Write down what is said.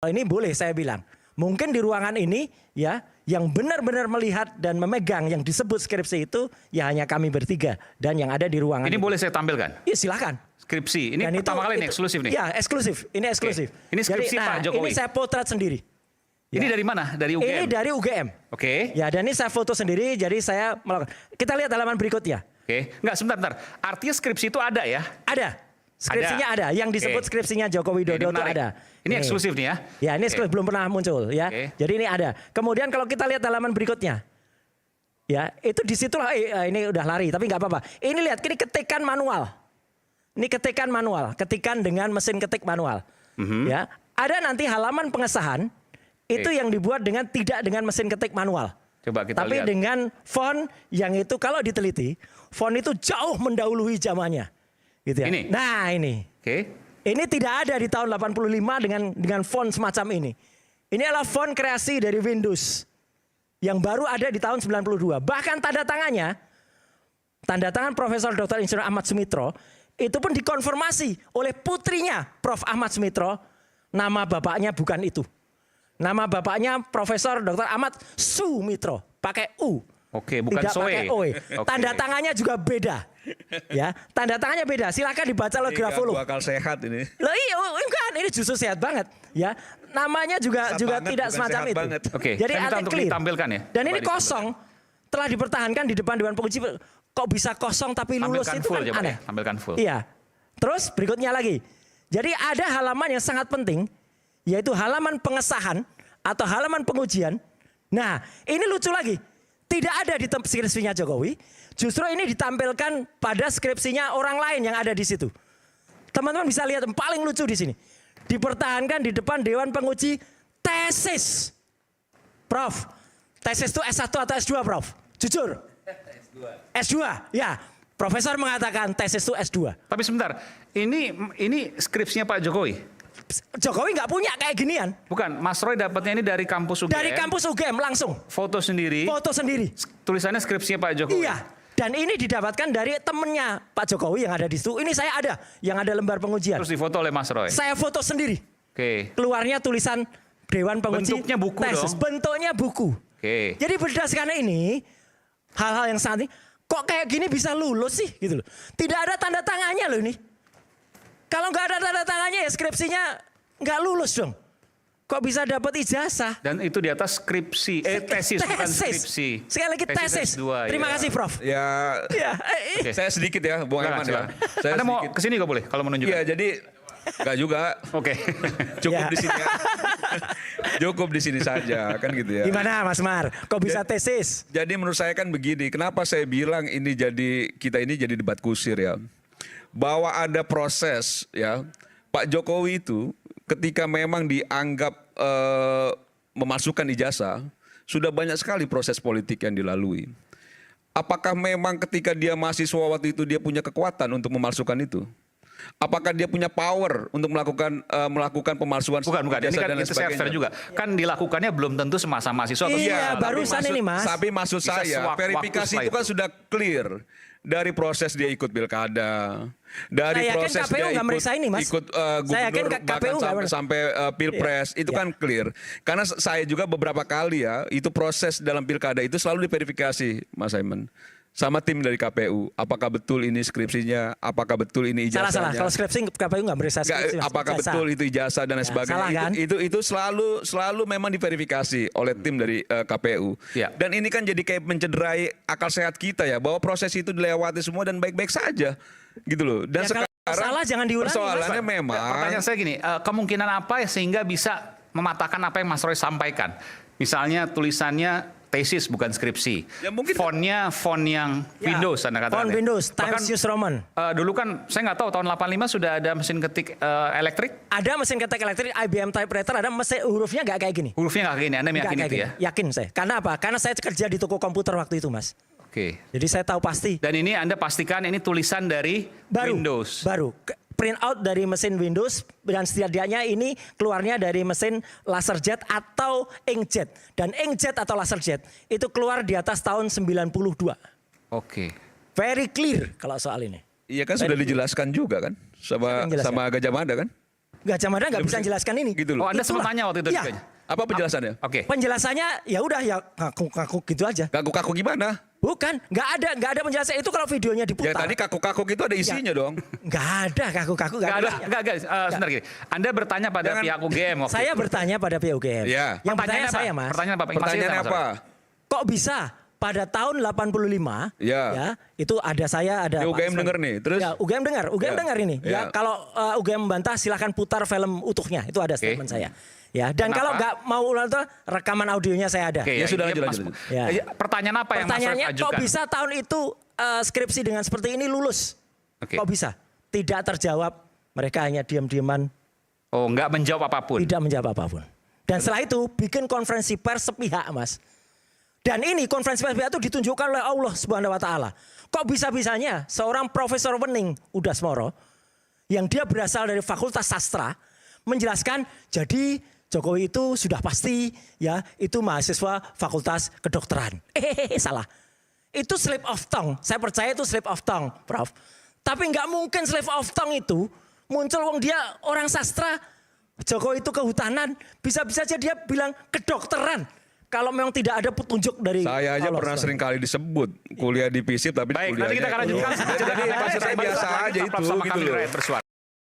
Ini boleh saya bilang. Mungkin di ruangan ini ya yang benar-benar melihat dan memegang yang disebut skripsi itu ya hanya kami bertiga dan yang ada di ruangan. Ini boleh saya tampilkan? Iya silakan. Skripsi, ini Dan pertama kali ini eksklusif nih? Iya eksklusif, ini eksklusif. Oke. Ini skripsi jadi, Pak Jokowi? Ini saya potret sendiri. Ini dari mana? Dari UGM? Ini dari UGM. Oke. Ya dan ini saya foto sendiri jadi saya melakukan. Kita lihat halaman berikutnya. Oke, enggak sebentar. Artinya skripsi itu ada ya? Ada. Skripsinya ada. Yang disebut skripsinya Joko Widodo itu ada. Ini eksklusif nih ya? Ya ini eksklusif, belum pernah muncul ya. Jadi ini ada. Kemudian kalau kita lihat halaman berikutnya. Ya itu disitulah ini udah lari tapi nggak apa-apa. Ini lihat ini ketikan manual. Ini ketikan manual. Ketikan dengan mesin ketik manual. Ya ada nanti halaman pengesahan. Itu yang dibuat dengan tidak dengan mesin ketik manual. Coba kita tapi lihat. dengan font yang itu kalau diteliti. Font itu jauh mendahului zamannya. Gitu ya. Ini? Nah ini. Oke. Ini tidak ada di tahun 85 dengan font semacam ini. Ini adalah font kreasi dari Windows. Yang baru ada di tahun 92. Bahkan tanda tangannya, tanda tangan Profesor Dr. Insinyur Ahmad Sumitro, itu pun dikonfirmasi oleh putrinya Prof. Ahmad Sumitro. Nama bapaknya bukan itu. Nama bapaknya Profesor Dr. Ahmad Sumitro. Pakai U. Oke, bukan tidak Soe. pakai OE. Tanda tangannya juga beda. Ya, tanda tangannya beda. Silakan dibaca oleh grafolog. Akal sehat ini. Loh iya, kan ini justru sehat banget. Ya, namanya juga tidak semacam itu. Banget. Oke, jadi saya minta ada untuk clear. ditampilkan ya. Dan ini kosong. Telah dipertahankan di depan Dewan Penguji. Kok bisa kosong tapi lulus Tampilkan itu full kan coba aneh. ya, tampilkan full. Iya. Terus berikutnya lagi. Jadi ada halaman yang sangat penting. Yaitu halaman pengesahan atau halaman pengujian. Nah, ini lucu lagi. Tidak ada di skripsinya Jokowi. Justru ini ditampilkan pada skripsinya orang lain yang ada di situ. Teman-teman bisa lihat yang paling lucu di sini. Dipertahankan di depan Dewan Penguji tesis. Prof, tesis itu S1 atau S2, Prof? Jujur. S2. S2, ya. Profesor mengatakan tesis itu S2. Tapi sebentar, ini skripsinya Pak Jokowi? Jokowi nggak punya kayak ginian. Bukan, Mas Roy dapatnya ini dari kampus UGM. Dari kampus UGM langsung. Foto sendiri. Foto sendiri. Tulisannya skripsinya Pak Jokowi. Iya. Dan ini didapatkan dari temennya Pak Jokowi yang ada di situ. Ini saya ada, yang ada lembar pengujian. Terus difoto oleh Mas Roy. Saya foto sendiri. Oke. Keluarnya tulisan Dewan Penguji. Bentuknya buku tesis. dong. Bentuknya buku. Oke. Jadi berdasarkan ini, hal-hal yang saat ini, kok kayak gini bisa lulus sih gitu loh. Tidak ada tanda tangannya loh ini. Kalau nggak ada tanda tangannya ya skripsinya nggak lulus dong. Kok bisa dapat ijazah? Dan itu di atas skripsi, tesis bukan skripsi. Sekali lagi tesis. S2, Terima ya. kasih Prof. Ya, Oke. saya sedikit ya, Bung Herman ya. Saya Anda mau sedikit. kesini kok boleh kalau menunjukkan? Iya, jadi enggak juga. Oke. Cukup Ya. di sini. Cukup di sini saja, kan gitu ya. Gimana Mas Mar? Kok bisa tesis? Jadi menurut saya kan begini, kenapa saya bilang ini kita ini jadi debat kusir ya. Bahwa ada proses ya. Pak Jokowi itu ketika memang dianggap memasukkan ijazah, sudah banyak sekali proses politik yang dilalui. Apakah memang ketika dia mahasiswa waktu itu dia punya kekuatan untuk memalsukan itu? Apakah dia punya power untuk melakukan pemalsuan? Bukan. Ini kan itu saya fair juga. Kan dilakukannya belum tentu semasa mahasiswa. atau Iya, semasa. barusan ini Mas. Tapi maksud Bisa saya, sewaktu-waktu verifikasi setelah itu kan sudah clear. Dari proses dia ikut pilkada, dari Saya yakin proses KPU dia nggak meriksa ini, Mas. ikut Saya yakin gubernur, KPU bahkan nggak sampai pilpres, itu kan clear. Karena saya juga beberapa kali ya, itu proses dalam pilkada itu selalu diverifikasi, Mas Simon. Sama tim dari KPU, apakah betul ini skripsinya, apakah betul ini ijazahnya. Salah. Kalau skripsi KPU nggak meriksa skripsi. Mas. Apakah Ijazah. betul itu ijazah dan lain sebagainya. salah, kan? Itu selalu memang diverifikasi oleh tim dari KPU. Ya. Dan ini kan jadi kayak mencederai akal sehat kita ya, bahwa proses itu dilewati semua dan baik-baik saja. Gitu loh. Dan Ya, kalau sekarang salah jangan diulangi, Mas. persoalannya memang Pertanyaan saya gini, kemungkinan apa sehingga bisa mematahkan apa yang Mas Roy sampaikan? Misalnya tulisannya tesis bukan skripsi. Ya, mungkin Fontnya font yang Windows Anda katakan. Font Windows, Bahkan, Times New Roman. dulu kan saya nggak tahu tahun 85 sudah ada mesin ketik elektrik. Ada mesin ketik elektrik IBM typewriter, ada mesin hurufnya nggak kayak gini. Hurufnya nggak kayak gini, Anda Nggak meyakini kayak itu gini. ya? Yakin saya. Karena apa? Karena saya kerja di toko komputer waktu itu, Mas. Oke. Jadi saya tahu pasti. Dan ini Anda pastikan ini tulisan dari Windows. Baru. Print out dari mesin Windows dan setidaknya ini keluarnya dari mesin laserjet atau inkjet. Dan inkjet atau laserjet itu keluar di atas tahun 92. Oke. Very clear kalau soal ini. iya kan sudah dijelaskan juga kan sama Gajah Mada kan. Gajah Mada nggak bisa jelaskan ini. Gitu loh. Oh, Anda sempat Itulah. tanya waktu itu Iya. juga. Apa penjelasannya? Oke. Penjelasannya ya udah ya kaku-kaku gitu aja. Kaku-kaku gimana? Bukan, nggak ada penjelasan itu kalau videonya Ya diputar. tadi kaku-kaku itu ada isinya dong. Nggak ada kaku-kaku, nggak ada. Enggak, sebentar gini. Anda bertanya pada Jangan- pihak UGM waktu Saya itu. bertanya pada pihak UGM. Iya. Yang bertanya Pertanyaannya saya, apa? Mas. Pertanyaan apa? Masih Pertanyaannya ingat nggak, apa? Kok bisa pada tahun 85 Ya. ya itu ada saya ada Ya, Pak UGM Islam. denger nih, terus? Ya, UGM Ya. dengar ini. Ya, Ya. kalau UGM membantah silahkan putar film utuhnya. Itu ada statement saya. Ya, dan Kenapa? kalau nggak mau ulang itu rekaman audionya saya ada. Oke, Ya sudah, ini lanjut. Ya. Pertanyaan apa yang Mas Roy Pertanyaannya ajukan? kok bisa tahun itu skripsi dengan seperti ini lulus? Oke. Kok bisa? Tidak terjawab. Mereka hanya diam-diaman, Oh, nggak menjawab apapun. tidak menjawab apapun. Dan setelah itu bikin konferensi pers sepihak, Mas. Dan ini konferensi pers sepihak itu ditunjukkan oleh Allah Subhanahu wa taala. Kok bisa-bisanya seorang Profesor Wening Udasmoro yang dia berasal dari Fakultas Sastra menjelaskan jadi Jokowi itu sudah pasti ya itu mahasiswa Fakultas Kedokteran. Salah. Itu slip of tongue. Saya percaya itu slip of tongue, Prof. Tapi nggak mungkin slip of tongue itu muncul wong dia orang sastra. Jokowi itu kehutanan, bisa-bisa aja dia bilang kedokteran. Kalau memang tidak ada petunjuk dari Saya aja Allah pernah SWT. sering kali disebut kuliah di FISIP tapi Baik, nanti kita akan kuliahnya- lanjutkan. Jadi maksud saya biasa aja itu gitu loh. Bersuara.